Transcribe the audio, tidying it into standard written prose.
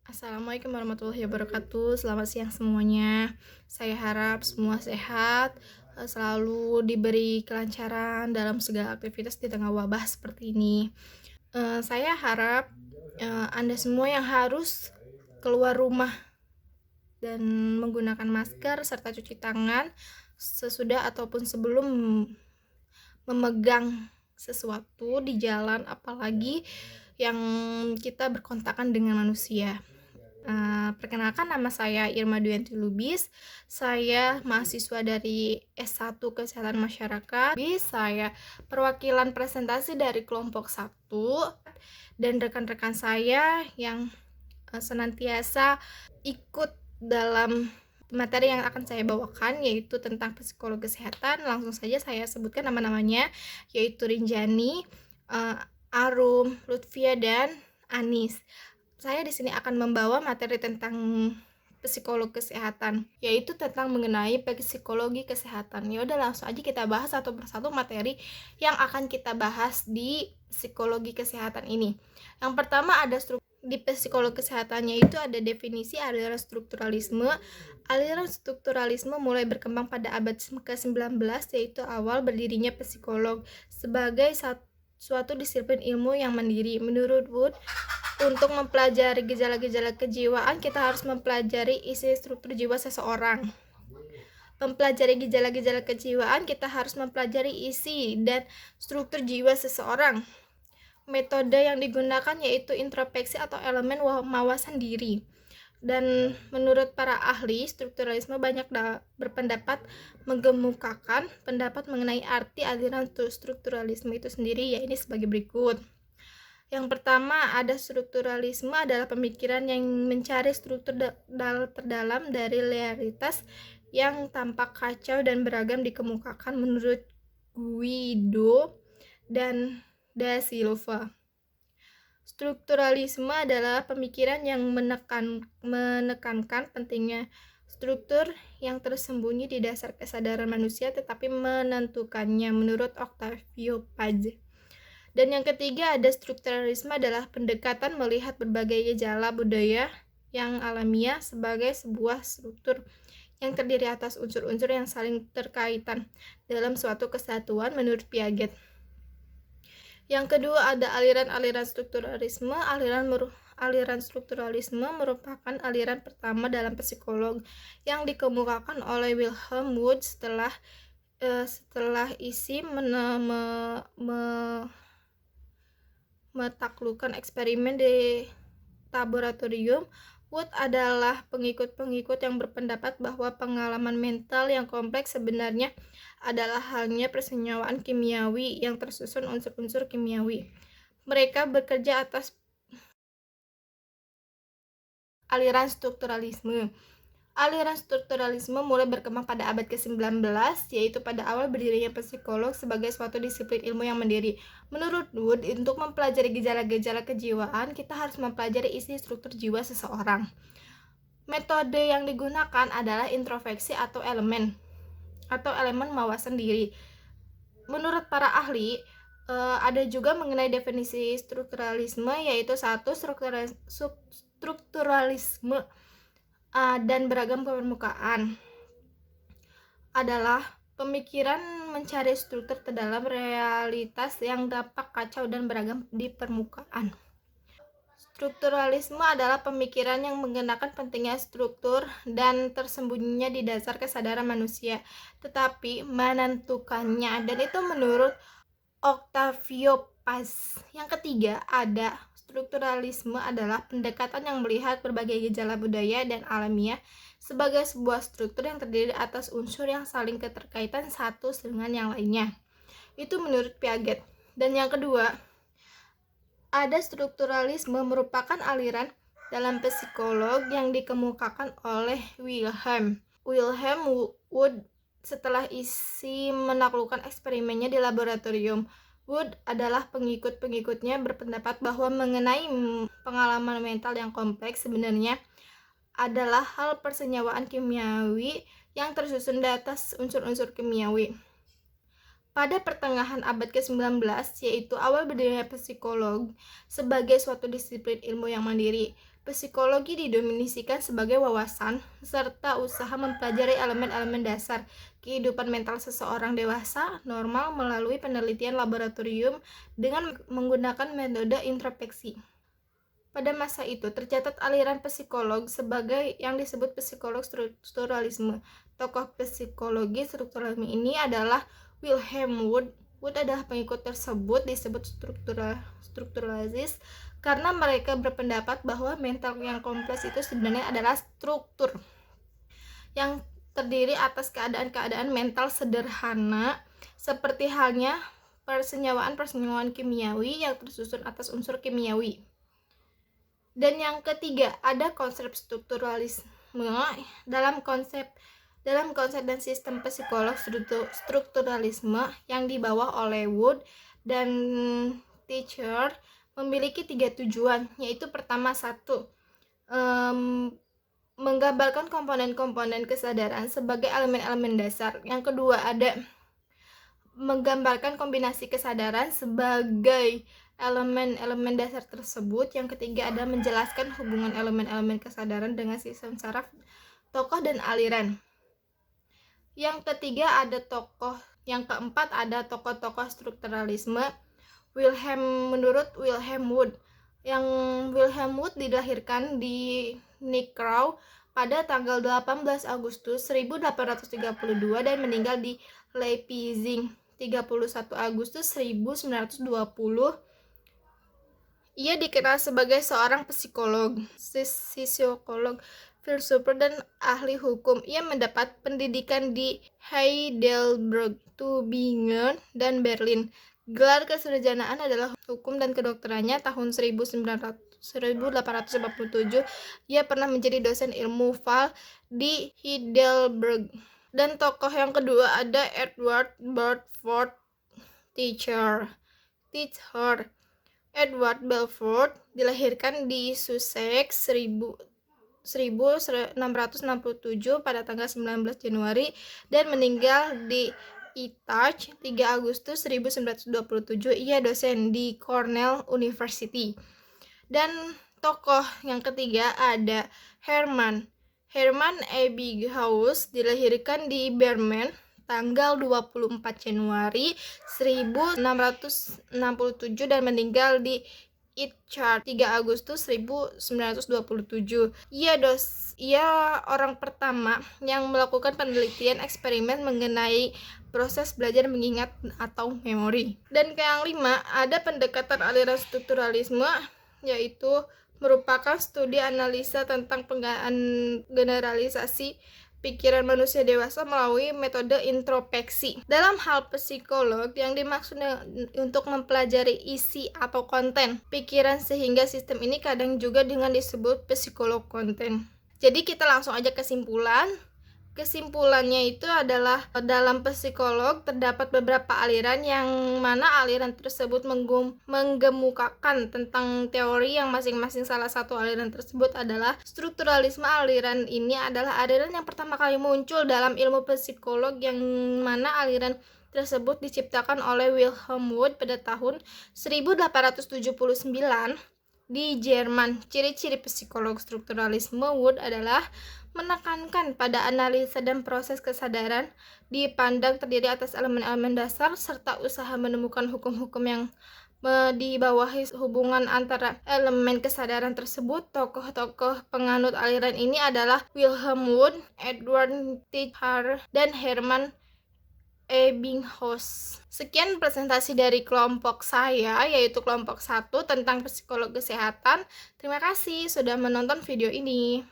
Assalamualaikum warahmatullahi wabarakatuh. Selamat siang semuanya. Saya harap semua sehat, selalu diberi kelancaran dalam segala aktivitas di tengah wabah seperti ini. Saya harap Anda semua yang harus keluar rumah dan menggunakan masker serta cuci tangan sesudah ataupun sebelum memegang sesuatu di jalan, apalagi yang kita berkontakan dengan manusia. Perkenalkan, nama saya Irma Duyanti Lubis. Saya mahasiswa dari S1 Kesehatan Masyarakat. Saya perwakilan presentasi dari kelompok 1 dan rekan-rekan saya yang senantiasa ikut dalam materi yang akan saya bawakan, yaitu tentang psikologi kesehatan. Langsung saja saya sebutkan nama-namanya, yaitu Rinjani, Arum, Lutfia, dan Anis. Saya di sini akan membawa materi tentang psikologi kesehatan, yaitu tentang mengenai psikologi kesehatan. Ya udah, langsung aja kita bahas satu persatu materi yang akan kita bahas di psikologi kesehatan ini. Yang pertama ada di psikologi kesehatannya itu ada definisi aliran strukturalisme. Aliran strukturalisme mulai berkembang pada abad ke-19, yaitu awal berdirinya psikolog sebagai suatu disiplin ilmu yang mandiri. Menurut Wood, untuk mempelajari gejala-gejala kejiwaan, kita harus mempelajari isi struktur jiwa seseorang. Mempelajari gejala-gejala kejiwaan, kita harus mempelajari isi dan struktur jiwa seseorang. Metode yang digunakan yaitu introspeksi atau elemen wawasan diri. Dan menurut para ahli strukturalisme banyak berpendapat mengemukakan pendapat mengenai arti aliran strukturalisme itu sendiri, yaitu sebagai berikut. Yang pertama, ada strukturalisme adalah pemikiran yang mencari struktur terdalam dari realitas yang tampak kacau dan beragam dikemukakan menurut Guido dan Da Silva. Strukturalisme adalah pemikiran yang menekankan pentingnya struktur yang tersembunyi di dasar kesadaran manusia tetapi menentukannya menurut Octavio Paz. Dan yang ketiga ada strukturalisme adalah pendekatan melihat berbagai gejala budaya yang alamiah sebagai sebuah struktur yang terdiri atas unsur-unsur yang saling terkaitan dalam suatu kesatuan menurut Piaget. Yang kedua ada aliran-aliran strukturalisme. Aliran strukturalisme merupakan aliran pertama dalam psikolog yang dikemukakan oleh Wilhelm Wundt setelah isi metaklukkan eksperimen di laboratorium. Wood adalah pengikut-pengikut yang berpendapat bahwa pengalaman mental yang kompleks sebenarnya adalah halnya persenyawaan kimiawi yang tersusun unsur-unsur kimiawi. Mereka bekerja atas aliran strukturalisme. Aliran strukturalisme mulai berkembang pada abad ke-19, yaitu pada awal berdirinya psikolog sebagai suatu disiplin ilmu yang mandiri. Menurut Wood, untuk mempelajari gejala-gejala kejiwaan, kita harus mempelajari isi struktur jiwa seseorang. Metode yang digunakan adalah introspeksi atau elemen wawasan diri. Menurut para ahli, ada juga mengenai definisi strukturalisme, yaitu satu, strukturalisme dan beragam permukaan adalah pemikiran mencari struktur terdalam realitas yang dapat kacau dan beragam di permukaan. Strukturalisme adalah pemikiran yang menggunakan pentingnya struktur dan tersembunyinya di dasar kesadaran manusia, tetapi menentukannya, dan itu menurut Octavio Paz. Yang ketiga ada strukturalisme adalah pendekatan yang melihat berbagai gejala budaya dan alamiah sebagai sebuah struktur yang terdiri atas unsur yang saling keterkaitan satu dengan yang lainnya. Itu menurut Piaget. Dan yang kedua, ada strukturalisme merupakan aliran dalam psikolog yang dikemukakan oleh Wilhelm Wundt setelah isi menaklukkan eksperimennya di laboratorium. Wood adalah pengikut-pengikutnya berpendapat bahwa mengenai pengalaman mental yang kompleks sebenarnya adalah hal persenyawaan kimiawi yang tersusun di atas unsur-unsur kimiawi. Pada pertengahan abad ke-19, yaitu awal berdirinya psikolog sebagai suatu disiplin ilmu yang mandiri, Psikologi didefinisikan sebagai wawasan serta usaha mempelajari elemen-elemen dasar kehidupan mental seseorang dewasa normal melalui penelitian laboratorium dengan menggunakan metode introspeksi. Pada masa itu tercatat aliran psikolog sebagai yang disebut psikolog strukturalisme. Tokoh psikologi strukturalisme ini adalah Wilhelm Wundt. Wundt adalah pengikut tersebut disebut strukturalis karena mereka berpendapat bahwa mental yang kompleks itu sebenarnya adalah struktur yang terdiri atas keadaan-keadaan mental sederhana seperti halnya persenyawaan kimiawi yang tersusun atas unsur kimiawi. Dan yang ketiga, ada konsep strukturalisme. Dalam konsep dan sistem psikolog strukturalisme yang dibawa oleh Wood dan Teacher memiliki 3 tujuan, yaitu pertama, 1, menggambarkan komponen-komponen kesadaran sebagai elemen-elemen dasar. Yang kedua, ada menggambarkan kombinasi kesadaran sebagai elemen-elemen dasar tersebut. Yang ketiga, ada menjelaskan hubungan elemen-elemen kesadaran dengan sistem saraf, tokoh, dan aliran. Yang ketiga ada tokoh. Yang keempat ada tokoh-tokoh strukturalisme. Menurut Wilhelm Wundt. Yang Wilhelm Wundt dilahirkan di Nickau pada tanggal 18 Agustus 1832 dan meninggal di Leipzig 31 Agustus 1920. Ia dikenal sebagai seorang psikolog, sosiolog, filsuf, dan ahli hukum. Ia mendapat pendidikan di Heidelberg, Tübingen, dan Berlin. Gelar kesarjanaan adalah hukum dan kedokterannya tahun 1857. Ia pernah menjadi dosen ilmu FAL di Heidelberg. Dan tokoh yang kedua ada Edward Belfort Teacher. Edward Belfort dilahirkan di Sussex 1667 pada tanggal 19 Januari dan meninggal di Ipswich 3 Agustus 1927. Ia dosen di Cornell University. Dan tokoh yang ketiga ada Hermann Ebbinghaus, dilahirkan di Bremen tanggal 24 Januari 1667 dan meninggal di Ipswich 3 Agustus 1927. Ia orang pertama yang melakukan penelitian eksperimen mengenai proses belajar mengingat atau memori. Dan yang 5 ada pendekatan aliran strukturalisme, yaitu merupakan studi analisa tentang generalisasi pikiran manusia dewasa melalui metode introspeksi. Dalam hal psikolog, yang dimaksud untuk mempelajari isi atau konten pikiran, sehingga sistem ini kadang juga dengan disebut psikolog konten. Jadi kita langsung aja kesimpulan. Kesimpulannya itu adalah dalam psikolog terdapat beberapa aliran yang mana aliran tersebut menggemukakan tentang teori yang masing-masing. Salah satu aliran tersebut adalah strukturalisme. Aliran ini adalah aliran yang pertama kali muncul dalam ilmu psikolog, yang mana aliran tersebut diciptakan oleh Wilhelm Wundt pada tahun 1879 di Jerman. Ciri-ciri psikolog strukturalisme Wundt adalah menekankan pada analisa dan proses kesadaran dipandang terdiri atas elemen-elemen dasar serta usaha menemukan hukum-hukum yang dibawahi hubungan antara elemen kesadaran tersebut. Tokoh-tokoh penganut aliran ini adalah Wilhelm Wundt, Edward Teacher, dan Hermann Ebbinghaus. Sekian presentasi dari kelompok saya, yaitu kelompok 1 tentang psikolog kesehatan. Terima kasih sudah menonton video ini.